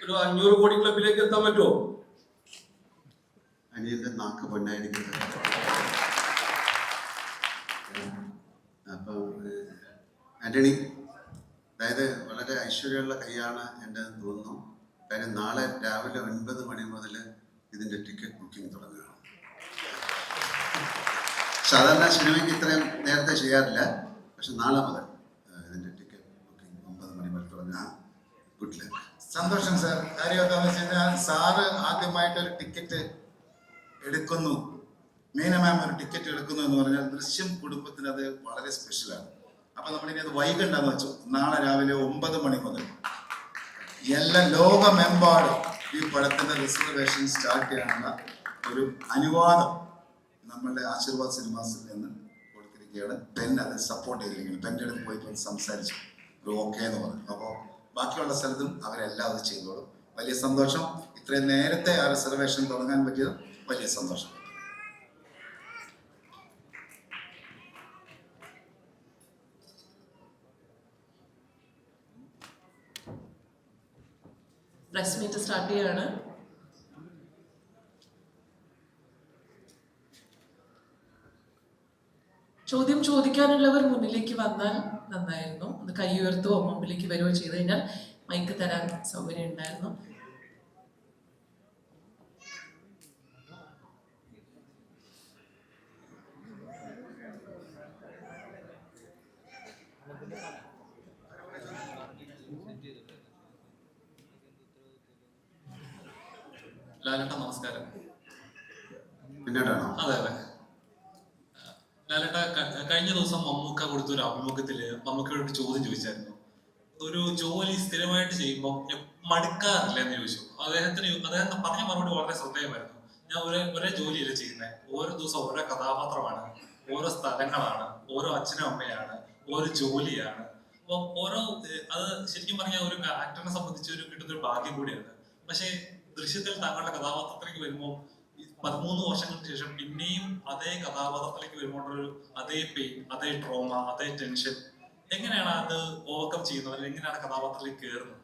ഒരു 500 കോടി ക്ലബിലേക്ക് എത്താൻ പറ്റുമോ? അനിയന്റെ നാക്ക് പൊന്നായിരിക്കുന്നത്. അപ്പം ആന്റണി, അതായത് വളരെ ഐശ്വര്യമുള്ള കൈയാണ് എൻ്റെ തോന്നുന്നു. കാര്യം നാളെ രാവിലെ 9 മണി മുതൽ ഇതിൻ്റെ ടിക്കറ്റ് ബുക്കിംഗ് തുടങ്ങുകയാണ്. സാധാരണ സിനിമയ്ക്ക് ഇത്രയും നേരത്തെ ചെയ്യാറില്ല, പക്ഷെ നാളെ മുതൽ ഇതിൻ്റെ ടിക്കറ്റ് ബുക്കിംഗ് 9 മണി മുതൽ തുടങ്ങുക. Good luck. സന്തോഷം സാർ. കാര്യം എന്താണെന്ന് വെച്ച് കഴിഞ്ഞാൽ സാറ് ആദ്യമായിട്ടൊരു ടിക്കറ്റ് എടുക്കുന്നു, മീന മാം ഒരു ടിക്കറ്റ് എടുക്കുന്നു എന്ന് പറഞ്ഞാൽ ദൃശ്യം കുടുംബത്തിന് അത് വളരെ സ്പെഷ്യലാണ്. അപ്പൊ നമ്മളിനി അത് വൈകണ്ടെന്ന് വെച്ചു. നാളെ രാവിലെ 9 മണി മുതൽ എല്ലാ ലോകമെമ്പാടും ഈ പടത്തിന്റെ റിസർവേഷൻ സ്റ്റാർട്ട് ചെയ്യാനുള്ള ഒരു അനുവാദം നമ്മളുടെ ആശീർവാദ് സിനിമാസിൽ നിന്ന് കൊടുത്തിരിക്കുകയാണ്. പെൻ അത് സപ്പോർട്ട് ചെയ്തിരിക്കുകയാണ്. പെൻ്റെ അടുത്ത് പോയി സംസാരിച്ചു, ഒരു ഓക്കെ എന്ന് പറഞ്ഞു. അപ്പോൾ ബാക്കിയുള്ള സ്ഥലത്തും അവരെല്ലാം അത് ചെയ്തോളും. വലിയ സന്തോഷം. ഇത്രയും നേരത്തെ ആ റിസർവേഷൻ തുടങ്ങാൻ പറ്റിയത് വലിയ സന്തോഷം. പ്രസ് മീറ്റ് സ്റ്റാർട്ട് ചെയ്യാണ്. ചോദ്യം ചോദിക്കാനുള്ളവർ മുന്നിലേക്ക് വന്നാൽ നന്നായിരുന്നു. ഒന്ന് കൈ ഉയർത്തുവോ മുമ്പിലേക്ക് വരുവോ ചെയ്ത് കഴിഞ്ഞാൽ മൈക്ക് തരാൻ സൗകര്യം ഉണ്ടായിരുന്നു. ലാലേട്ട നമസ്കാരം. പിന്നീടാണോ? അതെ അതെ. ലാലേട്ട കഴിഞ്ഞ ദിവസം മമ്മൂക്ക കൊടുത്തൊരു അഭിമുഖത്തില് മമ്മൂക്കയോട് ഒരു ചോദ്യം ചോദിച്ചായിരുന്നു. ഒരു ജോലി സ്ഥിരമായിട്ട് ചെയ്യുമ്പോൾ മടുക്കാറില്ല എന്ന് ചോദിച്ചു. അദ്ദേഹം പറഞ്ഞ മറുപടി വളരെ ശ്രദ്ധേയമായിരുന്നു. ഞാൻ ഒരേ ജോലിയല്ല ചെയ്യുന്നത്, ഓരോ ദിവസം ഓരോ കഥാപാത്രമാണ്, ഓരോ സ്ഥലങ്ങളാണ്, ഓരോ അച്ഛനും അമ്മയാണ്, ഓരോ ജോലിയാണ്. അപ്പൊ അത് ശരിക്കും പറഞ്ഞാൽ ഒരു ആക്ടറിനെ സംബന്ധിച്ച് കിട്ടുന്ന ഒരു ഭാഗ്യം കൂടിയാണ്. പക്ഷേ ദൃശ്യത്തിൽ താങ്കളുടെ കഥാപാത്രത്തിലേക്ക് വരുമ്പോൾ 13 വർഷങ്ങൾക്ക് ശേഷം പിന്നെയും അതേ കഥാപാത്രത്തിലേക്ക് വരുമ്പോൾ അതേ പെയിൻ, അതേ ട്രോമ, അതേ ടെൻഷൻ, എങ്ങനെയാണ് അത് ഓവർകം ചെയ്യുന്നത്? അല്ലെങ്കിൽ എങ്ങനെയാണ് കഥാപാത്രത്തിലേക്ക് കയറുന്നത്?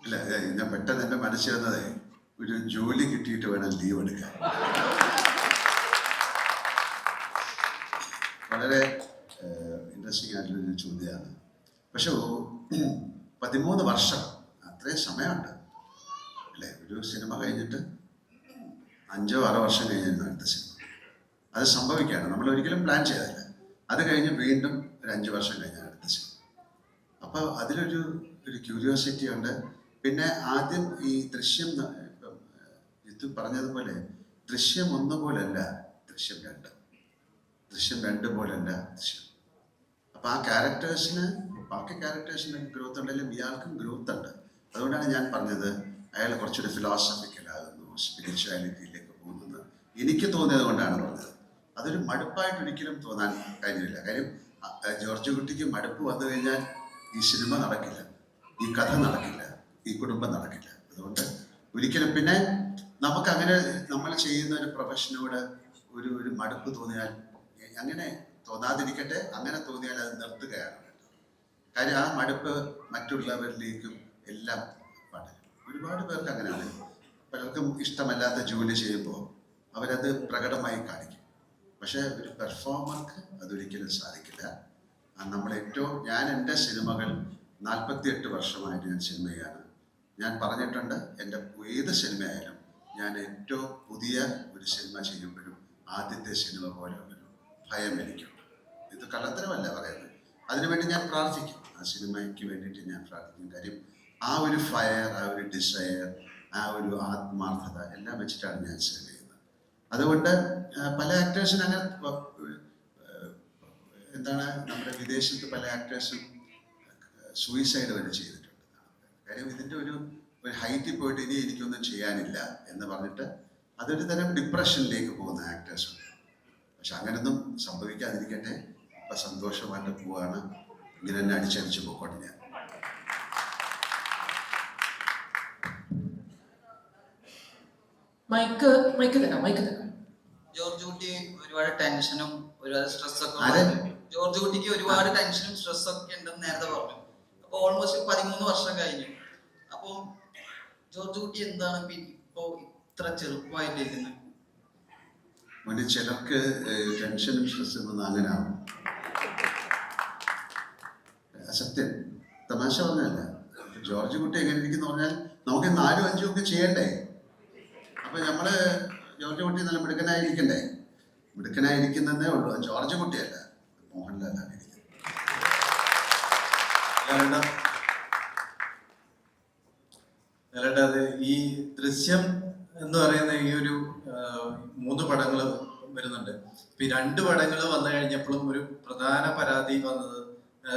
ഇല്ല, ഞാൻ പെട്ടെന്ന് എൻ്റെ മനസ്സിൽ വന്നത് ഒരു ജോലി കിട്ടിയിട്ട് വേണം ലീവ് എടുക്കാൻ. വളരെ ഇൻട്രസ്റ്റിംഗ് ആയിട്ടുള്ളൊരു ചോദ്യമാണ്. പക്ഷെ 13 വർഷം അത്രയും സമയമുണ്ട് അല്ലേ? ഒരു സിനിമ കഴിഞ്ഞിട്ട് 5-6 വർഷം കഴിഞ്ഞിരുന്നു അടുത്ത സിനിമ. അത് സംഭവിക്കുകയാണ്, നമ്മൾ ഒരിക്കലും പ്ലാൻ ചെയ്തതല്ല. അത് കഴിഞ്ഞ് വീണ്ടും ഒരു 5 വർഷം കഴിഞ്ഞാണ് അടുത്ത സിനിമ. അപ്പോൾ അതിലൊരു ക്യൂരിയോസിറ്റി ഉണ്ട്. പിന്നെ ആദ്യം ഈ ദൃശ്യം, ഇപ്പം ഇത് പറഞ്ഞതുപോലെ ദൃശ്യം 1 പോലല്ല ദൃശ്യം 2, ദൃശ്യം 2 പോലല്ല ദൃശ്യം. അപ്പോൾ ആ ക്യാരക്ടേഴ്സിന്, ബാക്കി ക്യാരക്ടേഴ്സിന് ഗ്രോത്ത് ഉണ്ടെങ്കിലും ഇയാൾക്കും ഗ്രോത്ത് ഉണ്ട്. അതുകൊണ്ടാണ് ഞാൻ പറഞ്ഞത് അയാൾ കുറച്ചുകൂടി ഫിലോസഫിക്കലാകുന്നു, സ്പിരിച്വാലിറ്റിയിലേക്ക് പോകുന്നത് എനിക്ക് തോന്നിയത് കൊണ്ടാണ് പറഞ്ഞത്. അതൊരു മടുപ്പായിട്ട് ഒരിക്കലും തോന്നാൻ കഴിഞ്ഞില്ല. കാര്യം ജോർജ് കുട്ടിക്ക് മടുപ്പ് വന്നു കഴിഞ്ഞാൽ ഈ സിനിമ നടക്കില്ല, ഈ കഥ നടക്കില്ല, ഈ കുടുംബം നടക്കില്ല. അതുകൊണ്ട് ഒരിക്കലും പിന്നെ നമുക്കങ്ങനെ നമ്മൾ ചെയ്യുന്ന ഒരു പ്രൊഫഷനോട് ഒരു മടുപ്പ് തോന്നിയാൽ, അങ്ങനെ തോന്നാതിരിക്കട്ടെ, അങ്ങനെ തോന്നിയാൽ അത് നിർത്തുകയാണ്. കാര്യം ആ മടുപ്പ് മറ്റുള്ളവരിലേക്കും എല്ലാം പടരും. ഒരുപാട് പേർക്ക് അങ്ങനെയാണ്. പലർക്കും ഇഷ്ടമല്ലാത്ത ജോലി ചെയ്യുമ്പോൾ അവരത് പ്രകടമായി കാണിക്കും. പക്ഷേ ഒരു പെർഫോമർക്ക് അതൊരിക്കലും സാധിക്കില്ല. ഞാൻ എൻ്റെ സിനിമകൾ 48 വർഷമായിട്ട് ഞാൻ സിനിമയാണ്. ഞാൻ പറഞ്ഞിട്ടുണ്ട്, എൻ്റെ ഏത് സിനിമയായാലും ഞാൻ ഏറ്റവും പുതിയ ഒരു സിനിമ ചെയ്യുമ്പോഴും ആദ്യത്തെ സിനിമ പോലെയുള്ളൊരു ഭയം എനിക്കുണ്ട്. ഇത് കള്ളത്തരമല്ല പറയുന്നത്. അതിനുവേണ്ടി ഞാൻ പ്രാർത്ഥിക്കും, ആ സിനിമയ്ക്ക് വേണ്ടിയിട്ട് ഞാൻ പ്രാർത്ഥിക്കും. കാര്യം ആ ഒരു ഫയർ, ആ ഒരു ഡിസയർ, ആ ഒരു ആത്മാർത്ഥത എല്ലാം വെച്ചിട്ടാണ് ഞാൻ സിനിമ ചെയ്യുന്നത്. അതുകൊണ്ട് പല ആക്ടേഴ്സിനും അങ്ങനെ നമ്മുടെ വിദേശത്ത് പല ആക്ടേഴ്സും സൂയിസൈഡ് വരെ ചെയ്തിട്ടുണ്ട്. കാര്യം ഇതിൻ്റെ ഒരു ഹൈറ്റിൽ പോയിട്ട് ഇനി എനിക്കൊന്നും ചെയ്യാനില്ല എന്ന് പറഞ്ഞിട്ട് അതൊരു തരം ഡിപ്രഷനിലേക്ക് പോകുന്ന ആക്ടേഴ്സുണ്ട്. പക്ഷെ അങ്ങനെയൊന്നും സംഭവിക്കാതിരിക്കട്ടെ. ഇപ്പം സന്തോഷമായിട്ട് പോവാണ്. ഇങ്ങനെ തന്നെ അടിച്ചടിച്ച് പോയിക്കോട്ടെ. ഞാൻ മൈക്ക് തരാം. ജോർജ് കുട്ടി ഒരുപാട് ടെൻഷനും ഒരുപാട് സ്ട്രെസ്സൊക്കെ ജോർജ് കുട്ടിക്ക് ഒരുപാട് ടെൻഷനും സ്ട്രെസ്സും ഒക്കെ ഉണ്ടെന്ന് നേരത്തെ പറഞ്ഞു. അപ്പോൾ ഓൾമോസ്റ്റ് 13 വർഷം കഴിഞ്ഞു. അപ്പോൾ ജോർജ് കുട്ടി എന്താണ് ഇപ്പോ ഇത്ര ചെറുപ്പമായിട്ടിരിക്കുന്നത്? മോനെ, ചിലർക്ക് ടെൻഷനും സ്ട്രെസ്സും ഒന്നും അങ്ങനെ ആവും. സത്യം, തമാശ പറഞ്ഞല്ല. ജോർജ് കുട്ടി എങ്ങനെ ഇരിക്കുന്ന പറഞ്ഞാൽ നമുക്ക് 4 5 ഒക്കെ ചെയ്യണ്ടേ. അപ്പൊ നമ്മള് ജോർജ് കുട്ടി നല്ല മിടുക്കനായിരിക്കണ്ടേ. മിടുക്കനായിരിക്കുന്നതേ ഉള്ളൂ. ജോർജ് കുട്ടിയല്ല, മോഹൻലാലാണ് ഇരിക്കുന്നത്. അത് ഈ ദൃശ്യം എന്ന് പറയുന്ന ഈ ഒരു 3 പടങ്ങൾ വരുന്നുണ്ട്. ഇപ്പൊ ഈ 2 പടങ്ങൾ വന്നു കഴിഞ്ഞപ്പോഴും ഒരു പ്രധാന പരാതി വന്നത്,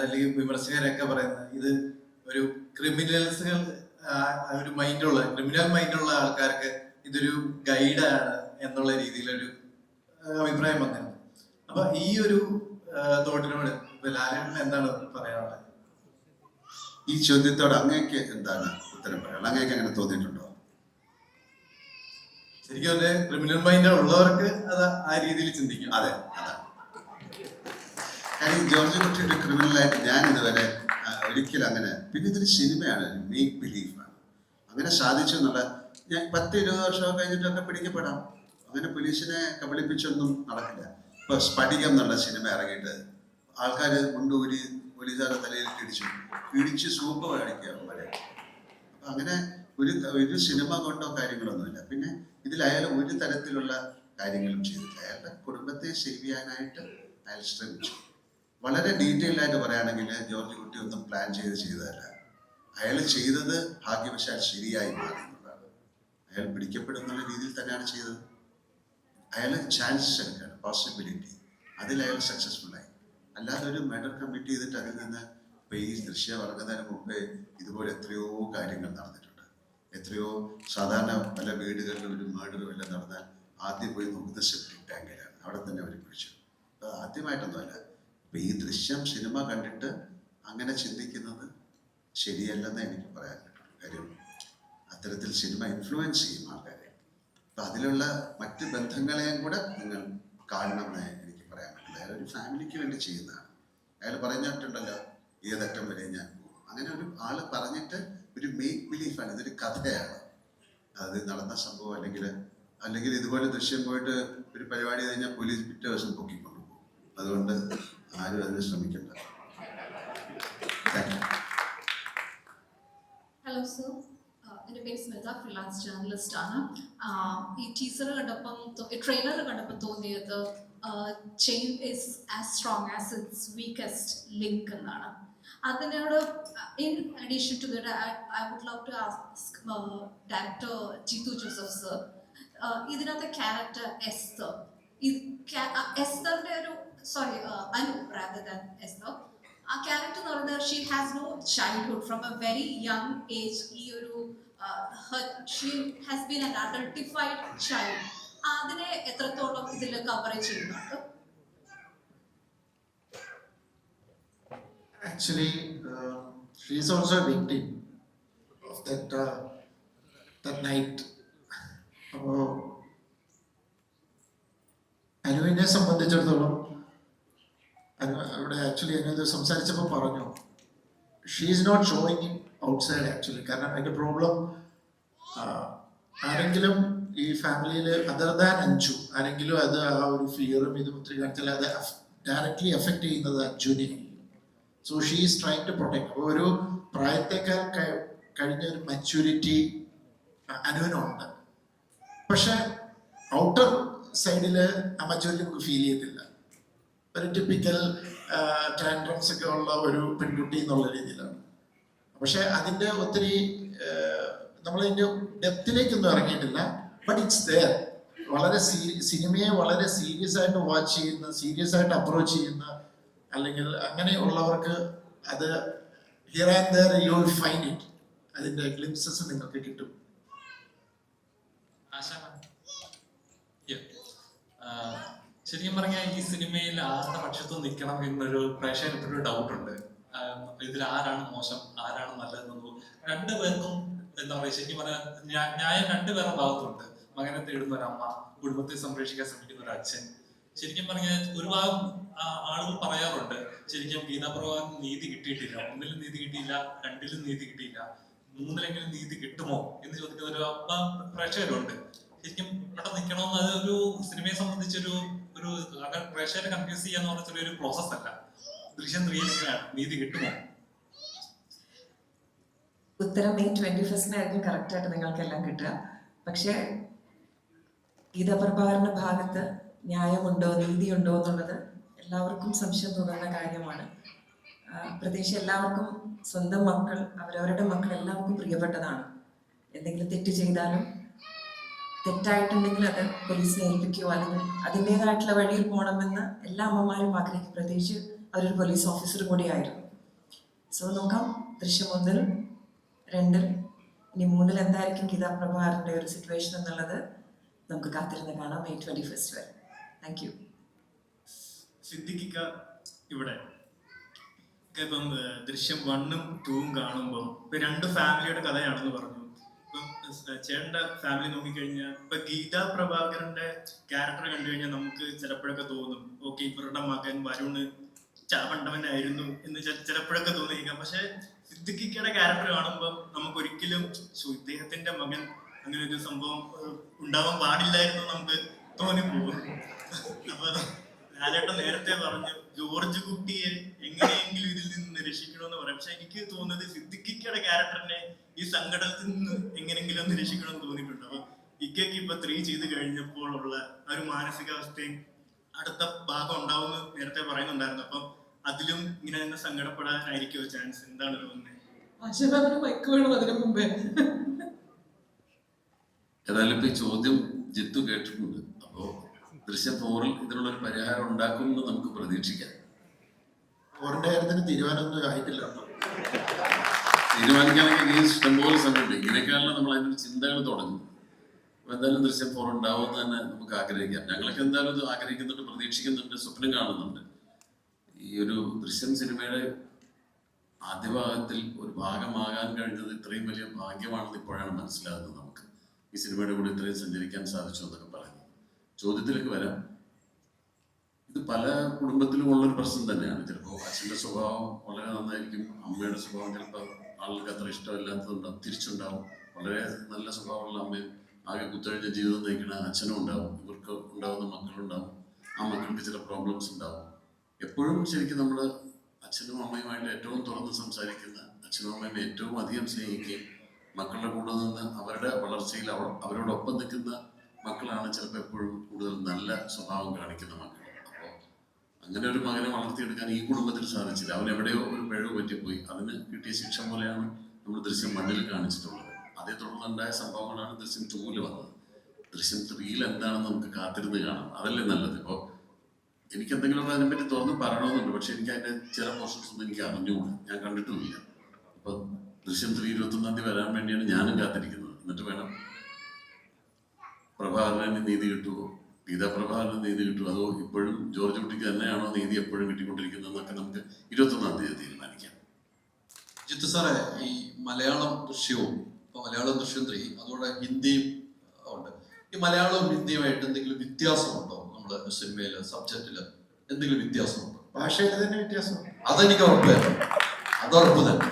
അല്ലെങ്കിൽ വിമർശകരൊക്കെ പറയുന്നത്, ഇത് ഒരു ക്രിമിനൽ മൈൻഡുള്ള ആൾക്കാർക്ക് ഇതൊരു ഗൈഡാണ് എന്നുള്ള രീതിയിലൊരു അഭിപ്രായം വന്നിരുന്നു. അപ്പൊ ഈ ഒരു തോട്ടിനോട് ലാലേട്ടൻ എന്താണ് പറയാനുള്ളത്? ഈ ചോദ്യത്തോട് അങ്ങേക്ക് എന്താണ് ഉത്തരം പറയാനുള്ളത്? അങ്ങേക്ക് അങ്ങനെ തോന്നിയിട്ടുണ്ടോ? ശരിക്കും ഒരു ക്രിമിനൽ മൈൻഡ് ഉള്ളവർക്ക് അത് ആ രീതിയിൽ ചിന്തിക്കും. അതെ, അതെ. കാര്യം ജോർജ് കുട്ടി ഒരു ക്രിമിനലായിട്ട് ഞാൻ ഇതുവരെ ഒരിക്കലും അങ്ങനെ. പിന്നെ ഇതൊരു സിനിമയാണ്, മേക്ക് ബിലീഫാണ്. അങ്ങനെ സാധിച്ചു എന്നുള്ള, ഞാൻ 10-20 വർഷം കഴിഞ്ഞിട്ടൊക്കെ പിടിക്കപ്പെടാം. അങ്ങനെ പോലീസിനെ കബളിപ്പിച്ചൊന്നും നടക്കില്ല. ഇപ്പൊ സ്ഫടികം എന്നുള്ള സിനിമ ഇറങ്ങിയിട്ട് ആൾക്കാർ കൊണ്ടുപോയി പോലീസുകാരുടെ തലയിൽ പിടിച്ച് സൂപ്പ് കാണിക്കുക വരെ. അപ്പൊ അങ്ങനെ ഒരു സിനിമ കൊണ്ടോ കാര്യങ്ങളൊന്നുമില്ല. പിന്നെ ഇതിൽ അയാൾ ഒരു തരത്തിലുള്ള കാര്യങ്ങളും ചെയ്തില്ല. അയാളുടെ കുടുംബത്തെ സേവ് ചെയ്യാനായിട്ട് അയാൾ ശ്രമിച്ചു. വളരെ ഡീറ്റെയിൽഡ് ആയിട്ട് പറയുകയാണെങ്കിൽ ജോർജ് കുട്ടി ഒന്നും പ്ലാൻ ചെയ്തതല്ല. അയാൾ ചെയ്തത് ഭാഗ്യവശാൽ ശരിയായി മാറി എന്നുള്ളതാണ്. അയാൾ പിടിക്കപ്പെടുന്നുള്ള രീതിയിൽ തന്നെയാണ് ചെയ്തത്. അയാൾ ചാൻസസ് എടുക്കുകയാണ്, പോസിബിലിറ്റി. അതിൽ അയാൾ സക്സസ്ഫുൾ ആയി. അല്ലാതെ ഒരു മർഡർ കമ്മിറ്റ് ചെയ്തിട്ട് അതിൽ നിന്ന് ഇപ്പൊ ഈ ദൃശ്യം ഇറങ്ങുന്നതിന് മുമ്പേ ഇതുപോലെ എത്രയോ കാര്യങ്ങൾ നടന്നിട്ടുണ്ട്. എത്രയോ സാധാരണ പല വീടുകളിലും ഒരു മർഡറും എല്ലാം നടന്നാൽ ആദ്യം പോയി നോക്കുന്നത് സെപ്റ്റിക് ടാങ്കിലാണ്. അവിടെ തന്നെ അവർ പിടിച്ചു. ആദ്യമായിട്ടൊന്നുമല്ല. ഇപ്പൊ ഈ ദൃശ്യം സിനിമ കണ്ടിട്ട് അങ്ങനെ ചിന്തിക്കുന്നത് ശരിയല്ലെന്ന് എനിക്ക് പറയാൻ പറ്റും. കാര്യം അത്തരത്തിൽ സിനിമ ഇൻഫ്ലുവൻസ് ചെയ്യും ആൾക്കാരെ. അപ്പൊ അതിലുള്ള മറ്റ് ബന്ധങ്ങളെയും കൂടെ നിങ്ങൾ കാണണമെന്ന് എനിക്ക് പറയാൻ പറ്റില്ല. അയാൾ ഒരു ഫാമിലിക്ക് വേണ്ടി ചെയ്യുന്നതാണ്. അയാൾ പറഞ്ഞിട്ടുണ്ടല്ലോ, ഏതറ്റം വരെ ഞാൻ പോകും. അങ്ങനെ ഒരു ആള് പറഞ്ഞിട്ട് ഒരു മേക്ക് ബിലീഫാണ്. ഇതൊരു കഥയാണ്. അത് നടന്ന സംഭവം അല്ലെങ്കിൽ ഇതുപോലെ ദൃശ്യം പോയിട്ട് ഒരു പരിപാടി കഴിഞ്ഞാൽ പോലീസ് പിറ്റേ ദിവസം പൊക്കിക്കൊണ്ടു പോകും. അതുകൊണ്ട് ആരും അതിന് ശ്രമിക്കണ്ട. Thank you. ഹലോ സർ, എൻ്റെ പേര് സ്മിത, ഫ്രീലാൻസ് ജേർണലിസ്റ്റ് ആണ്. ഈ ടീസർ കണ്ടപ്പം, ട്രെയിലർ കണ്ടപ്പോൾ തോന്നിയത് chain is as strong as its weakest link എന്നാണ്. അതിനോട് in addition to that I would love to ask director Jeethu Joseph sir, ഇതിനകത്തെ ക്യാരക്ടർ എസ്തർ, എസ്തറിൻ്റെ ഒരു അനു rather than എസ്തർ, ആ ക്യാരക്ടർ എന്ന് പറയുന്നത് she has no childhood. From a very young age ഈ ഒരു she has been an adultified child. അതിനെ എത്രത്തോളം ഇതിൽ കവറേജ് ചെയ്യുന്നുണ്ട്? Actually, she is also a victim of that night. അപ്പോൾ അനുവിനെ സംബന്ധിച്ചിടത്തോളം അവിടെ ആക്ച്വലി അനു സംസാരിച്ചപ്പോൾ പറഞ്ഞു, she is not showing in outside actually. കാരണം അതിൻ്റെ പ്രോബ്ലം ആരെങ്കിലും ഈ ഫാമിലിയിൽ അതർ ദാൻ അഞ്ജു ആരെങ്കിലും അത് ആ ഒരു ഫിയറും ഇതും ഒത്തിരി കാണിച്ചാൽ അത് ഡയറക്റ്റ്ലി എഫക്റ്റ് ചെയ്യുന്നത് അഞ്ജുനെ. So she is trying to protect. അപ്പോൾ ഒരു പ്രായത്തേക്കാൾ കഴിഞ്ഞ ഒരു മെച്യൂരിറ്റി അനുവിനുണ്ട്. പക്ഷെ ഔട്ടർ സൈഡിൽ ആ മെച്യൂരിറ്റി നമുക്ക് ഫീൽ ചെയ്തില്ല. ഒരു ടിപ്പിക്കൽ ടാൻഡ്രംസ് ഒക്കെ ഉള്ള ഒരു പെൺകുട്ടി എന്നുള്ള രീതിയിലാണ്. പക്ഷെ അതിൻ്റെ ഒത്തിരി നമ്മളതിൻ്റെ ഡെപ്തിലേക്കൊന്നും ഇറങ്ങിയിട്ടില്ല. But it's there. വളരെ സിനിമയെ വളരെ സീരിയസ് ആയിട്ട് വാച്ച് ചെയ്യുന്ന, സീരിയസ് ആയിട്ട് അപ്രോച്ച് ചെയ്യുന്ന, അല്ലെങ്കിൽ അങ്ങനെയുള്ളവർക്ക് അത് here and there you will find it. അതിൻ്റെ ഗ്ലിംസസ് നിങ്ങൾക്ക് കിട്ടും. ശരിക്കും പറഞ്ഞാൽ ഈ സിനിമയിൽ ആരുടെ പക്ഷത്തും നിൽക്കണം എന്നൊരു പ്രേക്ഷകന് എപ്പോഴും ഡൗട്ട് ഉണ്ട്. ഇതിൽ ആരാണ് മോശം, ആരാണ് നല്ലതെന്നൊന്നും രണ്ടുപേർക്കും എന്താ പറയുക, ശരിക്കും പറഞ്ഞാൽ ന്യായം രണ്ടുപേരുടെ ഭാഗത്തുണ്ട്. മകനെ തേടുന്ന ഒരു അമ്മ, കുടുംബത്തെ സംരക്ഷിക്കാൻ ശ്രമിക്കുന്ന ഒരു അച്ഛൻ, ശരിക്കും പറഞ്ഞാൽ ഒരുപാട് ആളുകൾ പറയാറുണ്ട് ശരിക്കും ഗീതാപ്രഭാകരന് നീതി കിട്ടിയിട്ടില്ല, ഒന്നിലും നീതി കിട്ടിയില്ല, രണ്ടിലും നീതി കിട്ടിയില്ല, മൂന്നിലെങ്കിലും നീതി കിട്ടുമോ എന്ന് ചോദിക്കുന്ന ഒരു പ്രേക്ഷകരുണ്ട്. ശരിക്കും ഇവിടെ നിൽക്കണമെന്ന് അത് ഒരു സിനിമയെ സംബന്ധിച്ചൊരു ഒരു പ്രേക്ഷകരെ കൺഫ്യൂസ് ചെയ്യാന്ന് പറഞ്ഞ ചെറിയൊരു പ്രോസസ് അല്ല. ദൃശ്യം 3 നീതി കിട്ടുമോ? ഉത്തരം May 21 ആയിരിക്കും കറക്റ്റായിട്ട് നിങ്ങൾക്കെല്ലാം കിട്ടുക. പക്ഷേ ഗീതാപ്രഭാകരന്റെ ഭാഗത്ത് ന്യായമുണ്ടോ നീതിയുണ്ടോ എന്നുള്ളത് എല്ലാവർക്കും സംശയം തോന്നുന്ന കാര്യമാണ്. പ്രത്യേകിച്ച് എല്ലാവർക്കും സ്വന്തം മക്കൾ, അവരവരുടെ മക്കൾ എല്ലാവർക്കും പ്രിയപ്പെട്ടതാണ്. എന്തെങ്കിലും തെറ്റ് ചെയ്താലും തെറ്റായിട്ടുണ്ടെങ്കിൽ അത് പോലീസിനെ ഏൽപ്പിക്കുകയോ അല്ലെങ്കിൽ അതിൻ്റെതായിട്ടുള്ള വഴിയിൽ പോകണമെന്ന് എല്ലാ അമ്മമാരും ആഗ്രഹിക്കും. പ്രത്യേകിച്ച് അവരൊരു പോലീസ് ഓഫീസർ കൂടിയായിരുന്നു. സോ നോക്കാം, ദൃശ്യം 1, 2, ഇനി 3 എന്തായിരിക്കും ഗീതാപ്രഭാകരന്റെ ഒരു സിറ്റുവേഷൻ എന്നുള്ളത് നമുക്ക് കാത്തിരുന്ന് കാണാം May 21 വരെ. Thank you. സിദ്ദിഖിക്ക ഇവിടെ ഇപ്പം ദൃശ്യം 1ഉം 2ഉം കാണുമ്പോൾ ഇപ്പൊ 2 ഫാമിലിയുടെ കഥയാണെന്ന് പറഞ്ഞു. ഇപ്പം ചേട്ടന്റെ ഫാമിലി നോക്കിക്കഴിഞ്ഞാൽ ഇപ്പൊ ഗീതാ പ്രഭാകരന്റെ ക്യാരക്ടർ കണ്ടു കഴിഞ്ഞാൽ നമുക്ക് ചിലപ്പോഴൊക്കെ തോന്നും ഓക്കെ ഇവരുടെ മകൻ വരുണ് ചാവണ്ടവനായിരുന്നു എന്ന് ചിലപ്പോഴൊക്കെ തോന്നിയിരിക്കാം. പക്ഷെ സിദ്ദിഖിക്കയുടെ ക്യാരക്ടർ കാണുമ്പോൾ നമുക്ക് ഒരിക്കലും ഇദ്ദേഹത്തിന്റെ മകൻ അങ്ങനെ ഒരു സംഭവം ഉണ്ടാവാൻ പാടില്ലായിരുന്നു നമുക്ക് തോന്നിപ്പോകും. അപ്പൊ ലാലേട്ടൻ നേരത്തെ പറഞ്ഞു ജോർജ് കുട്ടിയെ എങ്ങനെയെങ്കിലും ഇതിൽ നിന്ന് രക്ഷിക്കണമെന്ന് പറയാം. പക്ഷെ എനിക്ക് തോന്നുന്നത് സിദ്ദിഖിക്കയുടെ ക്യാരക്ടറിനെ ഈ സങ്കടത്തിൽ നിന്ന് എങ്ങനെയെങ്കിലും ഒന്ന് രക്ഷിക്കണമെന്ന് തോന്നിയിട്ടുണ്ട്. അപ്പൊ ഇക്കയ്ക്ക് ഇപ്പൊ 3 ചെയ്ത് കഴിഞ്ഞപ്പോൾ ഉള്ള ആ ഒരു മാനസികാവസ്ഥയും അടുത്ത ഭാഗം ഉണ്ടാവുമെന്ന് നേരത്തെ പറയുന്നുണ്ടായിരുന്നു. അപ്പം അതിലും ഇങ്ങനെ തന്നെ സങ്കടപ്പെടാനായിരിക്കും ചാൻസ്. എന്താണ് തോന്നുന്നത്? മൈക്ക് വേണം അതിനു മുമ്പേ. ഏതായാലും ഇപ്പൊ ഈ ചോദ്യം ജിത്തു കേട്ടിട്ടുണ്ട്. അപ്പോ ദൃശ്യം 4-ൽ ഇതിനുള്ളൊരു പരിഹാരം ഉണ്ടാക്കുമെന്ന് നമുക്ക് പ്രതീക്ഷിക്കാം. 4ന്റെ കാര്യത്തിന് തീരുമാനമൊന്നും ആയിട്ടില്ല. തീരുമാനിക്കാനൊക്കെ ഇനി ഇഷ്ടംപോലെ സമയമുണ്ട്. ഇങ്ങനെയൊക്കെയാണല്ലോ നമ്മൾ അതിനൊരു ചിന്തകൾ തുടങ്ങുന്നത്. അപ്പൊ എന്തായാലും ദൃശ്യം 4 ഉണ്ടാവുമെന്ന് തന്നെ നമുക്ക് ആഗ്രഹിക്കാം. ഞങ്ങളൊക്കെ എന്തായാലും ഇത് ആഗ്രഹിക്കുന്നുണ്ട്, പ്രതീക്ഷിക്കുന്നുണ്ട്, സ്വപ്നം കാണുന്നുണ്ട്. ഈ ഒരു ദൃശ്യം സിനിമയുടെ ആദ്യ ഭാഗത്തിൽ ഒരു ഭാഗമാകാൻ കഴിഞ്ഞത് ഇത്രയും വലിയ ഭാഗ്യമാണെന്ന് ഇപ്പോഴാണ് മനസ്സിലാകുന്നത്. നമുക്ക് ഈ സിനിമയുടെ കൂടെ ഇത്രയും സഞ്ചരിക്കാൻ സാധിച്ചു എന്നൊക്കെ പറയുന്നത്. ചോദ്യത്തിലേക്ക് വരാം. ഇത് പല കുടുംബത്തിലും ഉള്ളൊരു പ്രശ്നം തന്നെയാണ്. ചിലപ്പോൾ അച്ഛൻ്റെ സ്വഭാവം വളരെ നന്നായിരിക്കും, അമ്മയുടെ സ്വഭാവം ചിലപ്പോൾ ആളുകൾക്ക് അത്ര ഇഷ്ടമില്ലാത്തതുണ്ടാവും, തിരിച്ചുണ്ടാവും. വളരെ നല്ല സ്വഭാവമുള്ള അമ്മയും ആകെ കുത്തഴിഞ്ഞ ജീവിതം നയിക്കുന്ന അച്ഛനും ഉണ്ടാവും. ഇവർക്ക് ഉണ്ടാവുന്ന മക്കളുണ്ടാവും. ആ മക്കൾക്ക് ചില പ്രോബ്ലംസ് ഉണ്ടാവും. എപ്പോഴും ശരിക്കും നമ്മൾ അച്ഛനും അമ്മയുമായിട്ട് ഏറ്റവും തുറന്ന് സംസാരിക്കുന്ന, അച്ഛനും അമ്മയും ഏറ്റവും അധികം സ്നേഹിക്കുകയും മക്കളുടെ കൂടെ നിന്ന് അവരുടെ വളർച്ചയിൽ അവരോടൊപ്പം നിൽക്കുന്ന മക്കളാണ് ചിലപ്പോൾ എപ്പോഴും കൂടുതൽ നല്ല സ്വഭാവം കാണിക്കുന്ന മക്കൾ. അപ്പോൾ അങ്ങനെ ഒരു മകനെ വളർത്തിയെടുക്കാൻ ഈ കുടുംബത്തിൽ സാധിച്ചില്ല. അവൻ എവിടെയോ ഒരു പിഴവ് പറ്റിപ്പോയി. അതിന് കിട്ടിയ ശിക്ഷ പോലെയാണ് നമ്മൾ ദൃശ്യം 1-ൽ കാണിച്ചിട്ടുള്ളത്. അതേ തുടർന്നുണ്ടായ സംഭവങ്ങളാണ് ദൃശ്യം 2-ൽ വന്നത്. ദൃശ്യം 3-ൽ എന്താണെന്ന് നമുക്ക് കാത്തിരുന്ന് കാണാം. അതല്ലേ നല്ലത്. ഇപ്പോൾ എനിക്ക് എന്തെങ്കിലും അതിനെപ്പറ്റി തുറന്ന് പറയണമെന്നുണ്ട്. പക്ഷെ എനിക്ക് അതിൻ്റെ ചില പോർഷൻസ് ഒന്നും എനിക്ക് അറിഞ്ഞുകൂടാ, ഞാൻ കണ്ടിട്ടുമില്ല. അപ്പം ദൃശ്യം 3 21 വരാൻ വേണ്ടിയാണ് ഞാനും കാത്തിരിക്കുന്നത്. എന്നിട്ട് വേണം പ്രഭാകരന് നീതി കിട്ടുമോ, ഗീതാപ്രഭാകരന് നീതി കിട്ടുമോ, അതോ ഇപ്പോഴും ജോർജ് കുട്ടിക്ക് തന്നെയാണോ നീതി എപ്പോഴും കിട്ടിക്കൊണ്ടിരിക്കുന്നതെന്നൊക്കെ നമുക്ക് 21 തീരുമാനിക്കാം. ജിത്തു സാറേ, ഈ മലയാളം ദൃശ്യവും ഇപ്പൊ മലയാളം ദൃശ്യം 3 അതുപോലെ ഹിന്ദിയും ഉണ്ട്. ഈ മലയാളവും ഹിന്ദിയുമായിട്ട് എന്തെങ്കിലും വ്യത്യാസമുണ്ടോ? നമ്മുടെ സിനിമയില് സബ്ജക്റ്റില് എന്തെങ്കിലും വ്യത്യാസമുണ്ടോ? ഭാഷയിൽ തന്നെ വ്യത്യാസം. അതെനിക്ക് ഉറപ്പ് തന്നെ, അത് ഉറപ്പ് തന്നെ.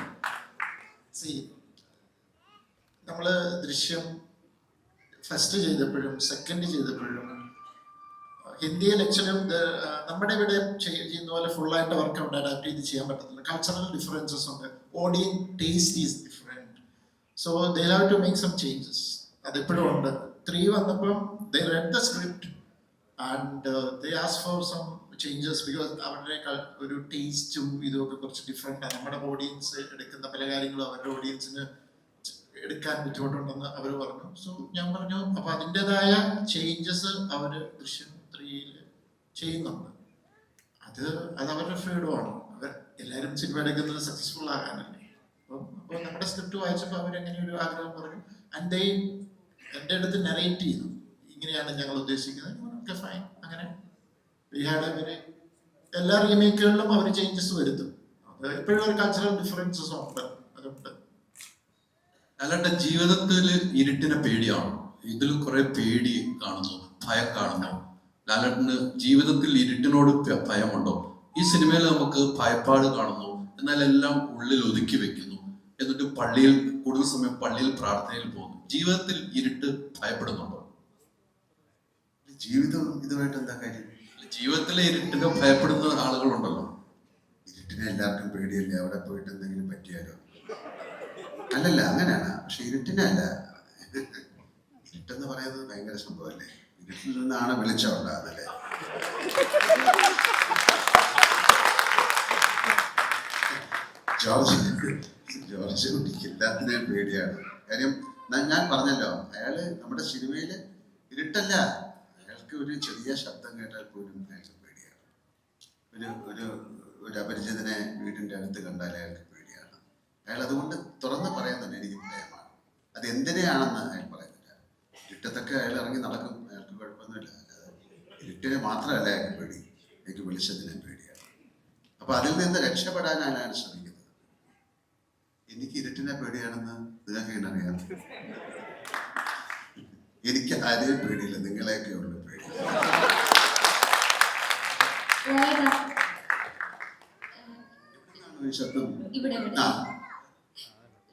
നമ്മള് ദൃശ്യം ഫസ്റ്റ് ചെയ്തപ്പോഴും സെക്കൻഡ് ചെയ്തപ്പോഴും ഹിന്ദിയിൽ ആക്ച്വലും നമ്മുടെ ഇവിടെ ചെയ്യുന്ന പോലെ ഫുള്ളായിട്ട് അവർക്ക് അവിടെ അഡാപ്റ്റ് ചെയ്ത് ചെയ്യാൻ പറ്റത്തില്ല. കൾച്ചറൽ ഡിഫറൻസസ് ഉണ്ട്, audience taste is different. So they have to make some changes. അതെപ്പോഴും ഉണ്ട്. 3 വന്നപ്പം they read the script and they ask for some changes because അവരുടെ ഒരു ടേസ്റ്റും ഇതൊക്കെ കുറച്ച് ഡിഫറെൻ്റാണ്. നമ്മുടെ ഓഡിയൻസ് എടുക്കുന്ന പല കാര്യങ്ങളും അവരുടെ ഓഡിയൻസിന് എടുക്കാൻ ബുദ്ധിമുട്ടുണ്ടെന്ന് അവർ പറഞ്ഞു. സോ ഞാൻ പറഞ്ഞു അപ്പോൾ അതിൻ്റെതായ ചേഞ്ചസ് അവർ ദൃശ്യം 3-ൽ ചെയ്യുന്നുണ്ട്. അത് അവരുടെ ഫ്രീഡമാണ്. അവർ എല്ലാവരും സിനിമ എടുക്കുന്നത് സക്സസ്ഫുൾ ആകാനല്ലേ. അപ്പോൾ നമ്മുടെ സ്ക്രിപ്റ്റ് വായിച്ചപ്പോൾ അവരെങ്ങനെ ഒരു ആഗ്രഹം പറഞ്ഞു. ആൻഡ് എൻ്റെ അടുത്ത് നെറേറ്റ് ചെയ്തു, ഇങ്ങനെയാണ് ഞങ്ങൾ ഉദ്ദേശിക്കുന്നത്. Okay fine. അങ്ങനെ എല്ലാ റീമേക്കുകളിലും അവർ ചേഞ്ചസ് വരുത്തും. അത് ഇപ്പോഴും ഒരു കൾച്ചറൽ ഡിഫറൻസസ് ഉണ്ട്, അതുണ്ട്. അല്ലാണ്ട് ജീവിതത്തിൽ ഇരുട്ടിനെ പേടിയാണോ? ഇതിൽ കുറെ പേടി കാണുന്നു, ഭയം കാണുന്നു. ലാലേട്ടന് ജീവിതത്തിൽ ഇരുട്ടിനോട് ഭയമുണ്ടോ? ഈ സിനിമയിൽ നമുക്ക് ഭയപ്പാട് കാണുന്നു, എന്നാൽ എല്ലാം ഉള്ളിൽ ഒതുക്കി വെക്കുന്നു, എന്നിട്ട് പള്ളിയിൽ കൂടുതൽ സമയം പള്ളിയിൽ പ്രാർത്ഥനയിൽ പോകുന്നു. ജീവിതത്തിൽ ഇരുട്ട് ഭയപ്പെടുന്നുണ്ടോ? ജീവിതം ഇതുമായിട്ട് എന്താ കാര്യം? ജീവിതത്തിലെ ഇരുട്ടിനെ ഭയപ്പെടുന്ന ആളുകളുണ്ടല്ലോ. ഇരുട്ടിനെ എല്ലാവർക്കും പേടിയല്ലേ, അവിടെ പോയിട്ട് എന്തെങ്കിലും പറ്റിയാലോ? അല്ലല്ല, അങ്ങനെയാണ്. പക്ഷെ ഇരുട്ടിനെ അല്ല. ഇരുട്ടെന്ന് പറയുന്നത് ഭയങ്കര സംഭവമല്ലേ. ഇരുട്ടിൽ നിന്നാണ് വെളിച്ചം ഉണ്ടാകുന്നല്ലേ. ജോർജ് കുട്ടിക്ക് എല്ലാത്തിനെയും പേടിയാണ്. കാര്യം ഞാൻ പറഞ്ഞല്ലോ, അയാള് നമ്മുടെ സിനിമയില് ഇരുട്ടല്ല, അയാൾക്ക് ഒരു ചെറിയ ശബ്ദം കേട്ടാൽ പോലും അയാൾക്ക് പേടിയാണ്. ഒരു അപരിചിതനെ വീടിന്റെ അടുത്ത് കണ്ടാൽ അയാൾക്ക് പേടിയാണ്. അയാൾ അതുകൊണ്ട് തുറന്ന് പറയുന്നുണ്ട്, എനിക്ക് ഭയമാണ്. അത് എന്തിനെയാണെന്ന് അയാൾ പറയുന്നില്ല. ഇരുട്ടത്തൊക്കെ അയാൾ ഇറങ്ങി നടക്കും, അയാൾക്ക് കുഴപ്പമൊന്നുമില്ല. അല്ലാതെ ഇരുട്ടിനെ മാത്രമല്ല അയാൾക്ക് പേടി, എനിക്ക് വെളിച്ചത്തിനെ പേടിയാണ്. അപ്പൊ അതിൽ നിന്ന് രക്ഷപ്പെടാനാണ് അയാൾ ശ്രമിക്കുന്നത്. എനിക്ക് ഇരുട്ടിനെ പേടിയാണെന്ന് നിങ്ങൾക്ക് എങ്ങനെ അറിയാം? എനിക്ക് ആരെയും പേടിയില്ല, നിങ്ങളെയൊക്കെ ഉള്ളു പേടി.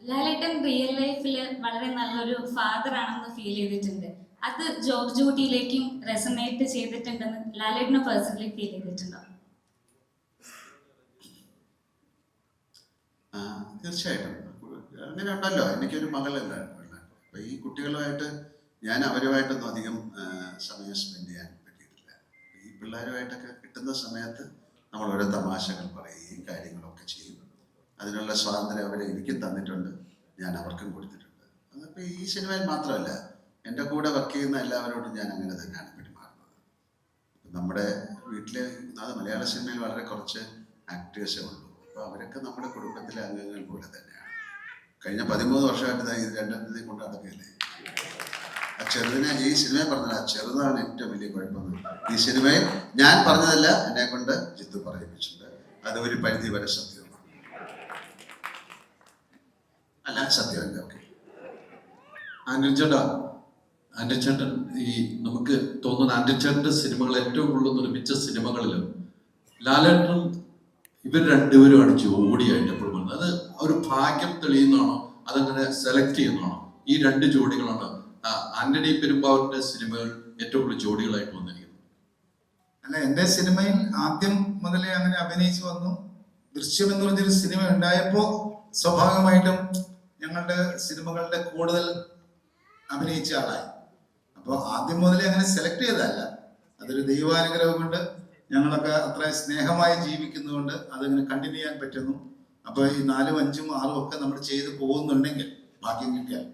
ലാലേട്ടൻ റിയൽ ലൈഫിൽ വളരെ നല്ലൊരു ഫാദർ ആണെന്ന് ഫീൽ ചെയ്തിട്ടുണ്ട്. അത് ജോർജ് കുട്ടിയിലേക്കും റെസണേറ്റ് ചെയ്തിട്ടുണ്ടെന്ന് ലാലേട്ടന് പേഴ്സണലി ഫീൽ ചെയ്തിട്ടുണ്ടോ? തീർച്ചയായിട്ടും അങ്ങനെ ഉണ്ടല്ലോ. എനിക്കൊരു മകളല്ല. അപ്പൊ ഈ കുട്ടികളുമായിട്ട് ഞാൻ അവരുമായിട്ടൊന്നും അധികം സമയം സ്പെൻഡ് ചെയ്യാൻ പറ്റിയിട്ടില്ല. ഈ പിള്ളേരുമായിട്ടൊക്കെ കിട്ടുന്ന സമയത്ത് നമ്മൾ ഓരോ തമാശകൾ പറയുകയും കാര്യങ്ങളൊക്കെ ചെയ്യും. അതിനുള്ള സ്വാതന്ത്ര്യം അവരെ എനിക്കും തന്നിട്ടുണ്ട്, ഞാൻ അവർക്കും കൊടുത്തിട്ടുണ്ട്. അതിപ്പോൾ ഈ സിനിമയിൽ മാത്രമല്ല, എൻ്റെ കൂടെ വർക്ക് ചെയ്യുന്ന എല്ലാവരോടും ഞാൻ അങ്ങനെ തന്നെയാണ് പെരുമാറുന്നത്. നമ്മുടെ വീട്ടിലെ മലയാള സിനിമയിൽ വളരെ കുറച്ച് ആക്ടേഴ്സേ ഉള്ളൂ. അപ്പോൾ അവരൊക്കെ നമ്മുടെ കുടുംബത്തിലെ അംഗങ്ങൾ പോലെ തന്നെയാണ്. കഴിഞ്ഞ 13 വർഷമായിട്ട് ഇത് രണ്ടെണ്ണത്തിൽ കൊണ്ട് നടക്കുകയല്ലേ. ആ ചെറുതിനെ ഈ സിനിമയിൽ പറഞ്ഞത്, ആ ചെറുതാണ് ഏറ്റവും വലിയ കുഴപ്പമെന്ന്. ഈ സിനിമയിൽ ഞാൻ പറഞ്ഞതല്ല, എന്നെ കൊണ്ട് ജിത്തു പറയിപ്പിച്ചിട്ടുണ്ട്. അത് ഒരു പരിധി വരെ സത്യമാണ്. അല്ല, സത്യമല്ല. ഓക്കെ. ആൻഡ്രി ചേട്ടൻ, ഈ നമുക്ക് തോന്നുന്ന ആൻഡ്രി ചേട്ടൻ്റെ സിനിമകൾ ഏറ്റവും കൂടുതൽ നിർമ്മിച്ച സിനിമകളിൽ ലാലേട്ടനും ഇവർ രണ്ടുപേരുമാണ് ജോഡിയായിട്ട് എപ്പോഴും പറയുന്നത്. അത് ഒരു ഭാഗ്യം തെളിയുന്നതാണോ, അതങ്ങനെ സെലക്ട് ചെയ്യുന്നതാണോ? ഈ രണ്ട് ജോഡികളാണ് ആന്റണി പെരുമ്പാവൂരിന്റെ സിനിമകൾ ഏറ്റവും കൂടുതൽ ജോഡികളായിട്ട് വന്നിരിക്കുന്നത്. അല്ല, എൻ്റെ സിനിമയിൽ ആദ്യം മുതലേ അങ്ങനെ അഭിനയിച്ചു വന്നു. ദൃശ്യം എന്ന് പറഞ്ഞൊരു സിനിമ ഉണ്ടായപ്പോൾ സ്വാഭാവികമായിട്ടും ഞങ്ങളുടെ സിനിമകളുടെ കൂടുതൽ അഭിനയിച്ച ആളായി. അപ്പോൾ ആദ്യം മുതലേ അങ്ങനെ സെലക്ട് ചെയ്തതല്ല, അതൊരു ദൈവാനുഗ്രഹം കൊണ്ട് ഞങ്ങളൊക്കെ അത്ര സ്നേഹമായി ജീവിക്കുന്നതുകൊണ്ട് അതിങ്ങനെ കണ്ടിന്യൂ ചെയ്യാൻ പറ്റുന്നു. അപ്പോൾ ഈ 4, 5, 6 ഒക്കെ നമ്മൾ ചെയ്ത് പോകുന്നുണ്ടെങ്കിൽ ഭാഗ്യം കിട്ടിയാൽ,